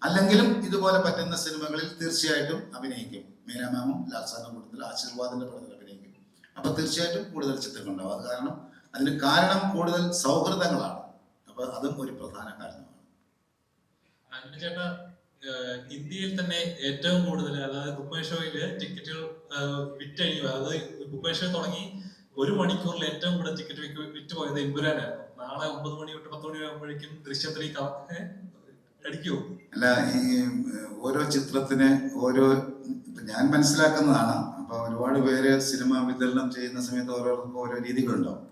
അല്ലെങ്കിലും ഇതുപോലെ പറ്റുന്ന സിനിമകളിൽ തീർച്ചയായിട്ടും അഭിനയിക്കും. മീന മാമും ലാൽസാറിന്റെ കൂട്ടത്തിൽ ആശീർവാദിന്റെ പടത്തിൽ അഭിനയിക്കും. അപ്പൊ തീർച്ചയായിട്ടും കൂടുതൽ ചിത്രങ്ങളുണ്ടാവും. അത് കാരണം അതിന് കാരണം കൂടുതൽ സൗഹൃദങ്ങളാണ്. അപ്പൊ അതും ഒരു പ്രധാന കാരണമാണ്. ചേട്ടാ, ഇന്ത്യയിൽ തന്നെ ഏറ്റവും കൂടുതൽ, അതായത് ബുക്ക് മൈ ഷോയില് ടിക്കറ്റുകൾ വിറ്റഴിയുക, അതായത് ബുക്ക് മൈ ഷോ തുടങ്ങി 1 മണിക്കൂറിൽ ഏറ്റവും കൂടുതൽ ടിക്കറ്റ് വിറ്റുപോയത് എമ്പുരാനായിരുന്നു. നാളെ 9 മണി തൊട്ട് 10 മണി ആകുമ്പോഴേക്കും ദൃശ്യം 3 അടിക്കുമോ? അല്ല, ഈ ഓരോ ചിത്രത്തിന് ഞാൻ മനസ്സിലാക്കുന്നതാണ്. അപ്പൊ ഒരുപാട് പേര് സിനിമ വിതരണം ചെയ്യുന്ന സമയത്ത് ഓരോരുത്തർക്കും ഓരോ രീതികളുണ്ടാവും.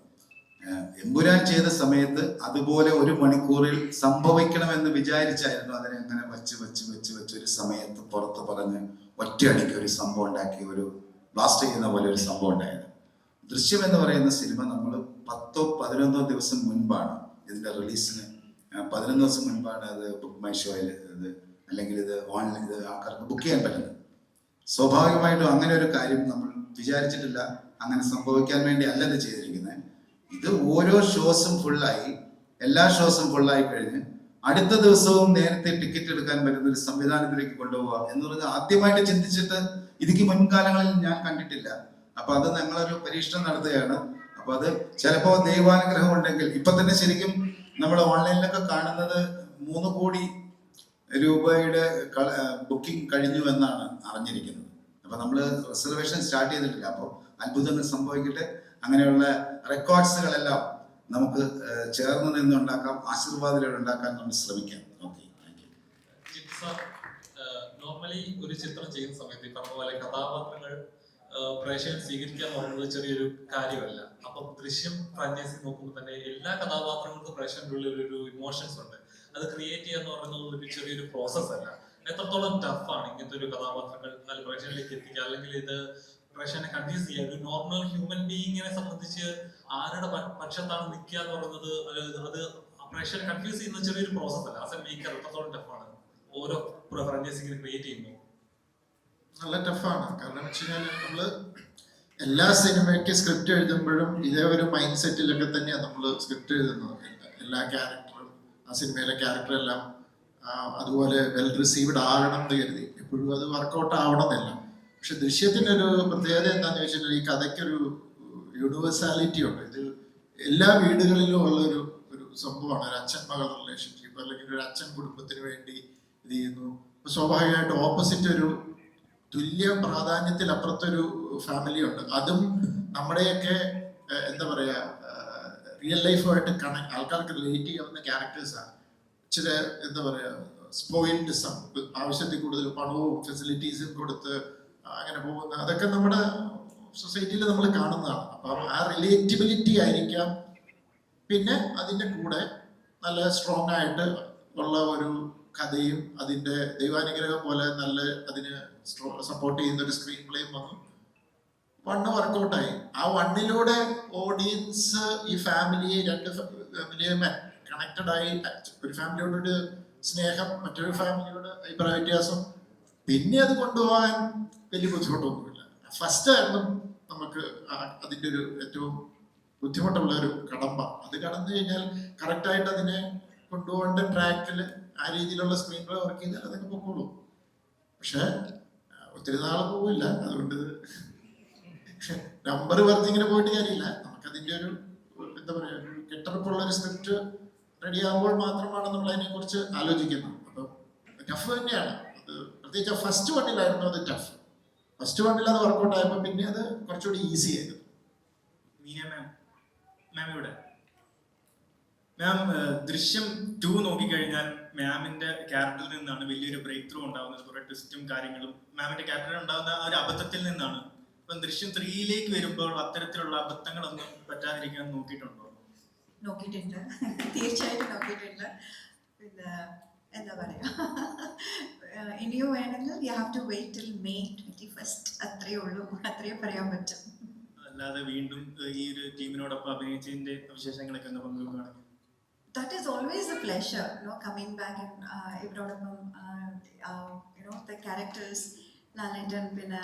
എമ്പുരാൻ ചെയ്ത സമയത്ത് അതുപോലെ 1 മണിക്കൂറിൽ സംഭവിക്കണമെന്ന് വിചാരിച്ചായിരുന്നു അതിനെ അങ്ങനെ വെച്ച് ഒരു സമയത്ത് പുറത്ത് പറഞ്ഞ് ഒറ്റയടിക്ക് ഒരു സംഭവം ഉണ്ടാക്കി, ഒരു ബ്ലാസ്റ്റ് ചെയ്യുന്ന പോലെ ഒരു സംഭവം ഉണ്ടായത്. ദൃശ്യം എന്ന് പറയുന്ന സിനിമ നമ്മൾ 10 or 11 ദിവസം മുൻപാണ് ഇതിന്റെ റിലീസിന്, 11 ദിവസം മുൻപാണ് അത് ബുക്ക് മൈ ഷോയിൽ ഇത്, അല്ലെങ്കിൽ ഇത് ഓൺലൈൻ ഇത് ആൾക്കാർക്ക് ബുക്ക് ചെയ്യാൻ പറ്റുന്നത്. സ്വാഭാവികമായിട്ടും അങ്ങനെ ഒരു കാര്യം നമ്മൾ വിചാരിച്ചിട്ടില്ല. അങ്ങനെ സംഭവിക്കാൻ വേണ്ടി അല്ല ഇത് ചെയ്തിരിക്കുന്നത്. ഇത് ഓരോ ഷോസും ഫുള്ളായി, എല്ലാ ഷോസും ഫുള്ളായി കഴിഞ്ഞ് അടുത്ത ദിവസവും നേരത്തെ ടിക്കറ്റ് എടുക്കാൻ പറ്റുന്ന ഒരു സംവിധാനത്തിലേക്ക് കൊണ്ടുപോവുക എന്ന് പറഞ്ഞാൽ ആദ്യമായിട്ട് ചിന്തിച്ചിട്ട് ഇതിക്ക് മുൻകാലങ്ങളിൽ ഞാൻ കണ്ടിട്ടില്ല. അപ്പൊ അത് ഞങ്ങളൊരു പരീക്ഷണം നടത്തുകയാണ്. അപ്പൊ അത് ചിലപ്പോൾ ദൈവാനുഗ്രഹം ഉണ്ടെങ്കിൽ ഇപ്പൊ തന്നെ ശരിക്കും നമ്മൾ ഓൺലൈനിലൊക്കെ കാണുന്നത് 3 കോടി രൂപയുടെ ബുക്കിംഗ് കഴിഞ്ഞു എന്നാണ് അറിഞ്ഞിരിക്കുന്നത്. അപ്പൊ നമ്മൾ റിസർവേഷൻ സ്റ്റാർട്ട് ചെയ്തിട്ടില്ല. അപ്പോൾ അത്ഭുതങ്ങൾ സംഭവിക്കട്ടെ. അങ്ങനെയുള്ള റെക്കോർഡ്സുകളെല്ലാം നമുക്ക് ചേർന്ന് നിന്നുണ്ടാക്കാം, ആശീർവാദത്തിലൂടെ ഉണ്ടാക്കാൻ നമ്മൾ ശ്രമിക്കാം. Okay, thank you. നോർമലി ഒരു ചിത്രം ചെയ്യുന്ന സമയത്ത് ഈ പറഞ്ഞ പോലെ കഥാപാത്രങ്ങൾ പ്രേക്ഷകൻ സ്വീകരിക്കുക എന്ന് പറയുന്നത് ചെറിയൊരു കാര്യമല്ല. അപ്പൊ ദൃശ്യം ഫ്രാഞ്ചൈസി നോക്കുമ്പോൾ തന്നെ എല്ലാ കഥാപാത്രങ്ങൾക്കും പ്രേക്ഷകന്റെ ഉള്ളിൽ ഒരു ഇമോഷൻസ് ഉണ്ട്. അത് ക്രിയേറ്റ് ചെയ്യുക എന്ന് പറയുന്നത് ഒരു ചെറിയൊരു പ്രോസസ് അല്ല. എത്രത്തോളം ടഫാണ് ഇങ്ങനത്തെ ഒരു കഥാപാത്രങ്ങൾ പ്രേക്ഷകരിലേക്ക് എത്തിക്കുക, അല്ലെങ്കിൽ ഇത് പ്രേക്ഷകനെ കൺഫ്യൂസ് ചെയ്യുക. ഒരു നോർമൽ ഹ്യൂമൻ ബീയിങ്ങിനെ സംബന്ധിച്ച് ആരുടെ പക്ഷത്താണ് നിൽക്കുക എന്ന് പറയുന്നത് അത് പ്രേക്ഷകനെ കൺഫ്യൂസ് ചെയ്യുന്ന ചെറിയൊരു പ്രോസസ് അല്ല. ആസ് എ മേക്കർ എത്രത്തോളം ടഫാണ് ഓരോ ഫ്രാഞ്ചൈസിങ്ങനെ ക്രിയേറ്റ് ചെയ്യുമ്പോൾ? നല്ല ടഫാണ്. കാരണം വെച്ച് കഴിഞ്ഞാൽ നമ്മള് എല്ലാ സിനിമയ്ക്ക് സ്ക്രിപ്റ്റ് എഴുതുമ്പോഴും ഇതേ ഒരു മൈൻഡ് സെറ്റിലൊക്കെ തന്നെയാണ് നമ്മൾ സ്ക്രിപ്റ്റ് എഴുതുന്നത്. എല്ലാ ക്യാരക്ടറും ആ സിനിമയിലെ ക്യാരക്ടറെല്ലാം അതുപോലെ വെൽ റിസീവ്ഡ് ആകണം എന്ന് കരുതി എപ്പോഴും അത് വർക്കൗട്ട് ആവണമെന്നില്ല. പക്ഷെ ദൃശ്യത്തിനൊരു പ്രത്യേകത എന്താണെന്ന് വെച്ചിട്ടുണ്ടെങ്കിൽ ഈ കഥയ്ക്കൊരു യൂണിവേഴ്സാലിറ്റി ഉണ്ട്. ഇത് എല്ലാ വീടുകളിലും ഉള്ളൊരു സംഭവമാണ്. ഒരു അച്ഛൻ മകൾ റിലേഷൻഷിപ്പ്, അല്ലെങ്കിൽ ഒരു അച്ഛൻ കുടുംബത്തിന് വേണ്ടി ഇത് ചെയ്യുന്നു. അപ്പൊ സ്വാഭാവികമായിട്ട് ഓപ്പോസിറ്റ് ഒരു തുല്യ പ്രാധാന്യത്തിൽ അപ്പുറത്തൊരു ഫാമിലി ഉണ്ട്. അതും നമ്മുടെയൊക്കെ എന്താ പറയാ റിയൽ ലൈഫുമായിട്ട് ആൾക്കാർക്ക് റിലേറ്റ് ചെയ്യാവുന്ന ക്യാരക്ടേഴ്സാണ്. ഇച്ചിരി എന്താ പറയാ സ്പോയിൽഡ് ആവശ്യത്തിൽ കൂടുതൽ പണവും ഫെസിലിറ്റീസും കൊടുത്ത് അങ്ങനെ പോകുന്ന അതൊക്കെ നമ്മുടെ സൊസൈറ്റിയിൽ നമ്മൾ കാണുന്നതാണ്. അപ്പം ആ റിലേറ്റബിലിറ്റി ആയിരിക്കാം. പിന്നെ അതിൻ്റെ കൂടെ നല്ല സ്ട്രോങ് ആയിട്ട് ഉള്ള ഒരു കഥയും അതിൻ്റെ ദൈവാനുഗ്രഹം പോലെ നല്ല അതിന് സപ്പോർട്ട് ചെയ്യുന്ന ഒരു സ്ക്രീൻ പ്ലേയും വന്നു. 1 വർക്കൗട്ടായി. ആ 1-ലൂടെ ഓഡിയൻസ് ഈ ഫാമിലിയെ രണ്ട് ഫാമിലിയെ കണക്റ്റഡ് ആയി. ഒരു ഫാമിലിയോടൊരു സ്നേഹം, മറ്റൊരു ഫാമിലിയോട് അഭിപ്രായ വ്യത്യാസം, പിന്നെ അത് കൊണ്ടുപോകാൻ വലിയ ബുദ്ധിമുട്ടൊന്നുമില്ല. ഫസ്റ്റ് ആയിരുന്നു നമുക്ക് അതിൻ്റെ ഒരു ഏറ്റവും ബുദ്ധിമുട്ടുള്ള ഒരു കടമ്പ. അത് കടന്നു കഴിഞ്ഞാൽ കറക്റ്റായിട്ട് അതിനെ കൊണ്ടുപോകേണ്ട ട്രാക്കിൽ ആ രീതിയിലുള്ള സ്ക്രീൻ പ്ലേ വർക്ക് ചെയ്താൽ അതൊക്കെ പൊക്കോളൂ. പക്ഷെ ഒത്തിരി നാൾ പോവില്ല. അതുകൊണ്ട് നമ്പർ പറഞ്ഞിങ്ങനെ പോയിട്ട് കാര്യമില്ല. നമുക്കതിൻ്റെ ഒരു എന്താ പറയുക ഒരു കെട്ടുറപ്പുള്ള ഒരു സ്ക്രിപ്റ്റ് റെഡി ആകുമ്പോൾ മാത്രമാണ് നമ്മൾ അതിനെക്കുറിച്ച് ആലോചിക്കുന്നത്. അപ്പം ടഫ് തന്നെയാണ് അത്. പ്രത്യേകിച്ച് ഫസ്റ്റ് 1-ലായിരുന്നു അത് ടഫ്. ഫസ്റ്റ് 1-ൽ അത് വർക്കൗട്ട് ആയപ്പോൾ പിന്നെ അത് കുറച്ചുകൂടി ഈസി ആയിരുന്നു. മാം ഇവിടെ മാം ദൃശ്യം 2 നോക്കിക്കഴിഞ്ഞാൽ മാമിന്റെ ക്യാരക്ടറിൽ നിന്നാണ് വലിയൊരു ബ്രേക്ക് ത്രൂ ഉണ്ടാകുന്നത്. കുറെ ട്വിസ്റ്റും കാര്യങ്ങളും മാമിന്റെ ക്യാരക്ടറിൽ ഉണ്ടാകുന്ന ആ ഒരു അബദ്ധത്തിൽ നിന്നാണ്. ഇപ്പം ദൃശ്യം 3-ലേക്ക് വരുമ്പോൾ അത്തരത്തിലുള്ള അബദ്ധങ്ങളൊന്നും പറ്റാതിരിക്കാൻ നോക്കിയിട്ടുണ്ടോ? നോക്കിയിട്ടുണ്ട്, തീർച്ചയായിട്ടും നോക്കിയിട്ടുണ്ട്. പിന്നെ എന്താ പറയാ, ഇനിയും വേണമെങ്കിൽ you have to wait till May 21st. അത്രയേ ഉള്ളൂ, അത്രയേ പറയാൻ പറ്റും. അല്ലാതെ വീണ്ടും ഈ ഒരു ടീമിനോടൊപ്പം അഭിനയിച്ചതിന്റെ വിശേഷങ്ങളൊക്കെ ഒന്ന് പങ്കുവെക്കുകയാണെങ്കിൽ? That is always a pleasure, coming back and ഇവരോടൊപ്പം the characters, ലാലേട്ടൻ, പിന്നെ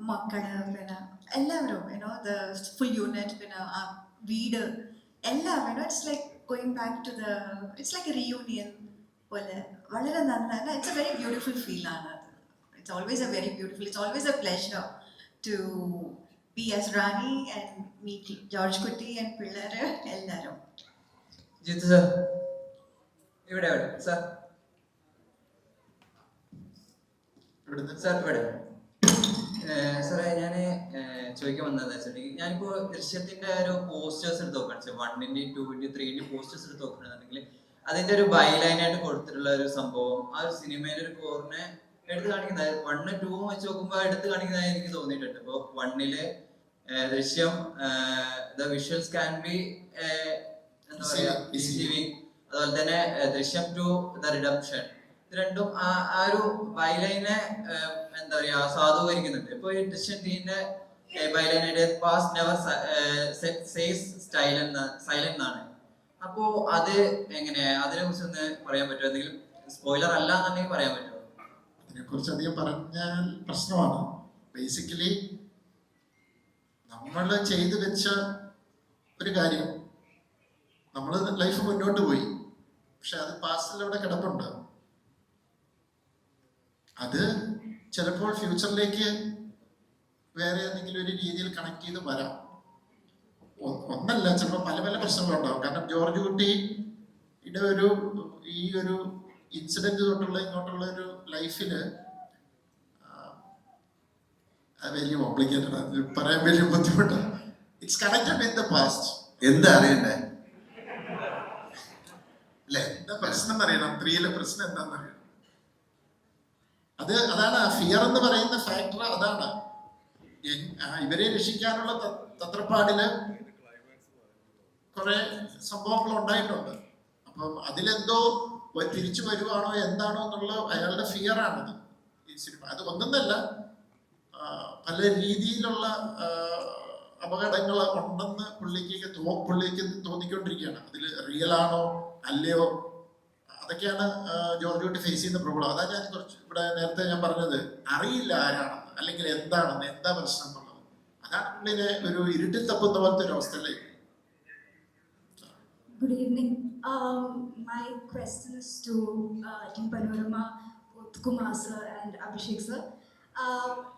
മക്കള്, പിന്നെ എല്ലാവരും the full unit, പിന്നെ ആ വീട് എല്ലാം it's like going back to it's like a reunion പോലെ. വളരെ നന്നായി. It's a very beautiful feel ആണ്. It's always a very beautiful, it's always a pleasure to be as Rani and meet George Kutti and പിള്ളേര് എല്ലാവരും. Jithu sir ഇവിടെ sir ഇവിടെ സാറേ, ഞാൻ ചോദിക്കാൻ വന്നത് വെച്ചിട്ടുണ്ടെങ്കിൽ ഞാനിപ്പോ ദൃശ്യത്തിന്റെ ഒരു പോസ്റ്റേഴ്സ് എടുത്ത് നോക്കുകയാണ്, 1-ന്റെയും 2-ന്റെയും 3-ന്റെയും പോസ്റ്റേഴ്സ് എടുത്ത് നോക്കുകയാണെന്നുണ്ടെങ്കിൽ അതിന്റെ ഒരു ബൈലൈനായിട്ട് കൊടുത്തിട്ടുള്ള ഒരു സംഭവം ആ ഒരു സിനിമയിലെ ഒരു കോറിനെ എടുത്ത് കാണിക്കുന്നത് 1-ഉം 2-ഉം വെച്ച് നോക്കുമ്പോൾ എടുത്ത് കാണിക്കുന്നതായി എനിക്ക് തോന്നിയിട്ടുണ്ട്. ഇപ്പൊ 1-ല് ദൃശ്യം ദ വിഷ്വൽസ് ക്യാൻ ബി എന്താ പറയാ ഡിസീവിങ്, അതുപോലെ തന്നെ ദൃശ്യം 2 ദ റിഡംപ്ഷൻ, ഇത് രണ്ടും ആ ഒരു ബൈലൈനെ എന്താ പറയാ സാധൂകരിക്കുന്നുണ്ട്. ഇപ്പൊ ഈ ദൃശ്യം 3-ന്റെ ബൈലൈനായിട്ട് പാസ്റ്റ് നെവർ സേസ് സൈലന്റ് എന്നാണ്. അപ്പോ അത് എങ്ങനെ, അതിനെ കുറിച്ച് ഒന്ന് പറയാൻ പറ്റുമോ? എന്തെങ്കിലും സ്പോയിലർ അല്ല എന്നുണ്ടെങ്കിൽ പറയാൻ പറ്റുമോ? അതിനെക്കുറിച്ച് അധികം പറഞ്ഞാൽ പ്രശ്നമാണ്. ബേസിക്കലി നമ്മൾ ചെയ്തു വെച്ച ഒരു കാര്യം, നമ്മൾ ലൈഫ് മുന്നോട്ട് പോയി, പക്ഷെ അത് പാസ്റ്റിലൂടെ കിടപ്പുണ്ട്. അത് ചിലപ്പോൾ ഫ്യൂച്ചറിലേക്ക് വേറെ ഏതെങ്കിലും ഒരു രീതിയിൽ കണക്ട് ചെയ്ത് വരാം. ഒന്നല്ല, ചിലപ്പോൾ പല പല പ്രശ്നങ്ങളുണ്ടാവും. കാരണം ജോർജ് കുട്ടിയുടെ ഈ ഒരു ഇൻസിഡന്റ് തൊട്ടുള്ള ഇങ്ങോട്ടുള്ള ഒരു ലൈഫില് വലിയ കോംപ്ലിക്കേറ്റഡ് ആണ്, പറയാൻ വലിയ ബുദ്ധിമുട്ടാണ്. It's connected with the past. എന്താ അറിയണ്ടേ അല്ലേ? എന്താ പ്രശ്നം എന്നറിയണം, 3-ലെ പ്രശ്നം എന്താണെന്ന് അറിയണം. അതാണ് ഫിയർ എന്ന് പറയുന്ന ഫാക്ടർ. അതാണ് ഇവരെ രക്ഷിക്കാനുള്ള തത്രപ്പാടില് കുറെ സംഭവങ്ങൾ ഉണ്ടായിട്ടുണ്ട്. അപ്പം അതിലെന്തോ തിരിച്ചു വരുവാണോ എന്താണോ എന്നുള്ള അയാളുടെ ഫിയറാണത് ഈ സിനിമ. അത് ഒന്നല്ല, പല രീതിയിലുള്ള അപകടങ്ങൾ ഉണ്ടെന്ന് പുള്ളിക്ക് തോന്നിക്കൊണ്ടിരിക്കുകയാണ്. അതിൽ റിയൽ ആണോ അല്ലയോ അതൊക്കെയാണ് ജോർജ് കുട്ടി ഫേസ് ചെയ്യുന്ന പ്രോബ്ലം. അതാ ഞാൻ കുറച്ച് ഇവിടെ നേരത്തെ ഞാൻ പറഞ്ഞത്, അറിയില്ല ആരാണെന്ന് അല്ലെങ്കിൽ എന്താണെന്ന്, എന്താ പ്രശ്നം എന്നുള്ളത്. അതാണ് പുള്ളിനെ ഒരു ഇരുട്ടിൽ തപ്പുന്ന പോലത്തെ ഒരു അവസ്ഥയിലേക്ക്. Good evening. My question is to Team Panorama, both Kumar sir and Abhishek sir.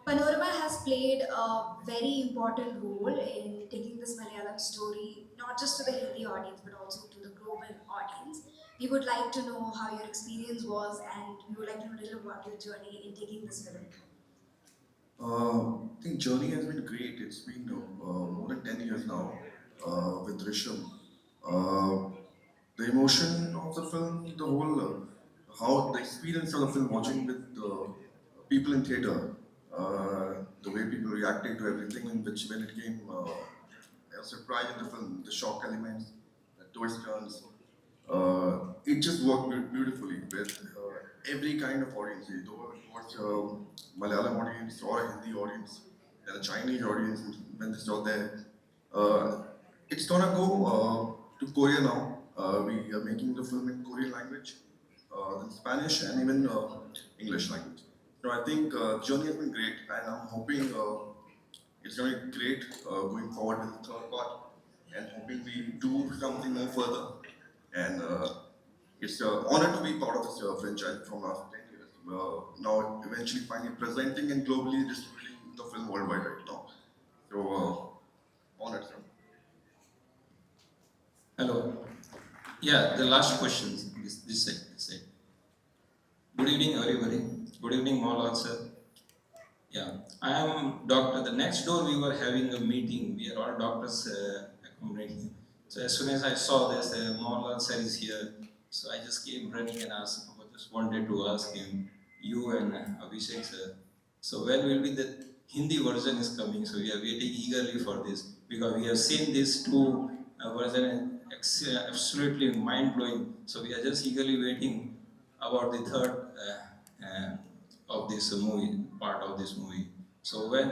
Panorama has played a very important role in taking this Malayalam story not just to the Hindi audience but also to the global audience. We would like to know how your experience was, and we would like to know a little about your journey in taking this film. I think journey has been great. It's been more than 10 years now with Drishyam. The emotion of the film, the whole, how the experience of the film, watching with people in theatre, the way people reacted to everything, in which when it came, a surprise in the film, the shock elements, the twists, turns, it just worked beautifully with every kind of audience. It was Malayalam audience or a Hindi audience, and a Chinese audience when they saw there. It's gonna go to Korea now. We are making the film in Korean language, in Spanish, and even English language. So I think journey has been great, and I'm hoping it's going to be great going forward with the third part, and hoping we do something more further. And it's an honor to be part of this franchise from last 10 years. Now eventually finally presenting and globally distributing the film worldwide right now. So honored, sir. Hello. Yeah, the last question. This side. Good evening, everybody. Good evening, Mohan sir. Yeah, I am doctor. The next door we were having a meeting. We are all doctors accommodating. So as soon as I saw this, Mohan sir is here. So I just came running and asked. I just wanted to ask him, you and Abhishek sir. So when will be the Hindi version is coming? So we are waiting eagerly for this because we have seen these two versions. Absolutely mind-blowing. So we are just eagerly waiting about the third of this movie, part of this movie. So when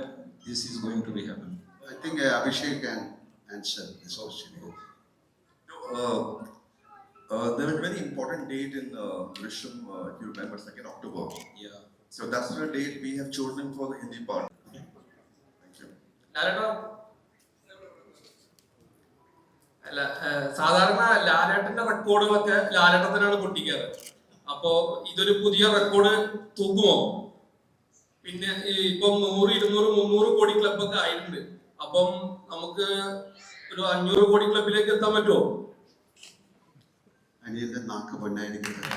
this is going to be happening? I think Abhishek can answer this question. There was a very important date in Drishyam, if you remember, 2nd October. Yeah. So that's the date we have chosen for the Hindi part. Thank you. അല്ല, സാധാരണ ലാലേട്ടന്റെ റെക്കോർഡുകളൊക്കെ ലാലേട്ടത്തിനാണ് പൊട്ടിക്കാറ്. അപ്പോ ഇതൊരു പുതിയ record തൂക്കുമോ? പിന്നെ ഇപ്പം 100, 200, 300 കോടി ക്ലബൊക്കെ ആയിട്ടുണ്ട്. അപ്പം നമുക്ക് ഒരു 500 കോടി ക്ലബിലേക്ക് എത്താൻ പറ്റുമോ? അനിയന്റെ നാക്ക് പൊന്നായിരിക്കുന്നത്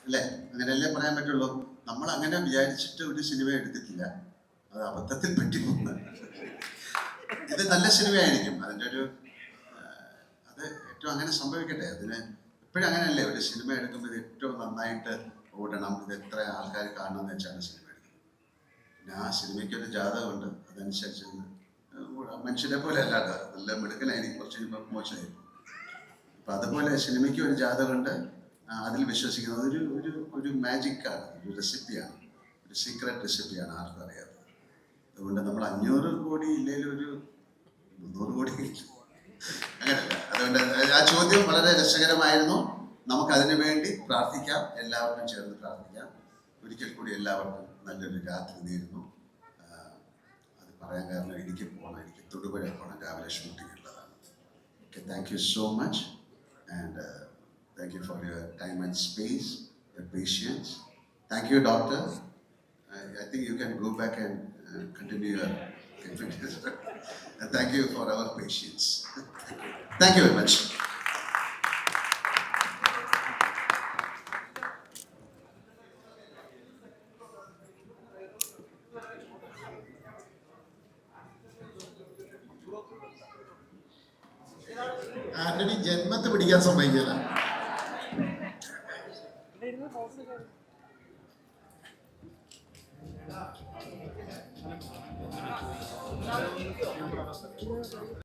അല്ലേ? അങ്ങനെയല്ലേ പറയാൻ പറ്റുള്ളൂ. നമ്മൾ അങ്ങനെ വിചാരിച്ചിട്ട് ഒരു സിനിമ എടുത്തിട്ടില്ല, അത് അബദ്ധത്തിൽ പറ്റിപ്പോകുന്ന. ഇത് നല്ല സിനിമയായിരിക്കും. അതിൻ്റെ ഒരു അത് ഏറ്റവും അങ്ങനെ സംഭവിക്കട്ടെ. അതിന് എപ്പോഴും അങ്ങനെയല്ലേ, ഒരു സിനിമ എടുക്കുമ്പോൾ ഇത് ഏറ്റവും നന്നായിട്ട് ഓടണം, ഇത് എത്ര ആൾക്കാർ കാണണമെന്ന് വെച്ചാണ് സിനിമ എടുക്കുന്നത്. പിന്നെ ആ സിനിമയ്ക്കൊരു ജാതകമുണ്ട്, അതനുസരിച്ച് മനുഷ്യരെ പോലെ അല്ലാതെ നല്ല മിടുക്കനായിരിക്കും, കുറച്ച് കഴിയുമ്പോൾ മോശമായിരിക്കും. അപ്പം അതുപോലെ സിനിമയ്ക്ക് ഒരു ജാതകമുണ്ട്, അതിൽ വിശ്വസിക്കുന്നത് ഒരു ഒരു ഒരു മാജിക്കാണ്, ഒരു റെസിപ്പിയാണ്, ഒരു സീക്രട്ട് റെസിപ്പിയാണ്, ആർക്കും അറിയാത്തത്. അതുകൊണ്ട് നമ്മൾ 500 കോടി ഇല്ലെങ്കിൽ ഒരു 300 കോടി അങ്ങനെയല്ല. അതുകൊണ്ട് ആ ചോദ്യം വളരെ രസകരമായിരുന്നു. നമുക്കതിനു വേണ്ടി പ്രാർത്ഥിക്കാം, എല്ലാവർക്കും ചേർന്ന് പ്രാർത്ഥിക്കാം. ഒരിക്കൽ കൂടി എല്ലാവർക്കും നല്ലൊരു രാത്രി നേരുന്നു. അത് പറയാൻ കാരണം എനിക്ക് പോകണം, എനിക്ക് തൊടുപുഴ പോകണം, രാവിലെ ഷൂട്ടിംഗ് ഉള്ളതാണ്. Okay, thank you so much and thank you for your time and space, your patients. Thank you doctor. I think you can go back and continue your activities. And thank you for our patience. Thank you very much. Antony ജന്മത്ത് പിടിക്കാൻ സമ്മതിക്കില്ല.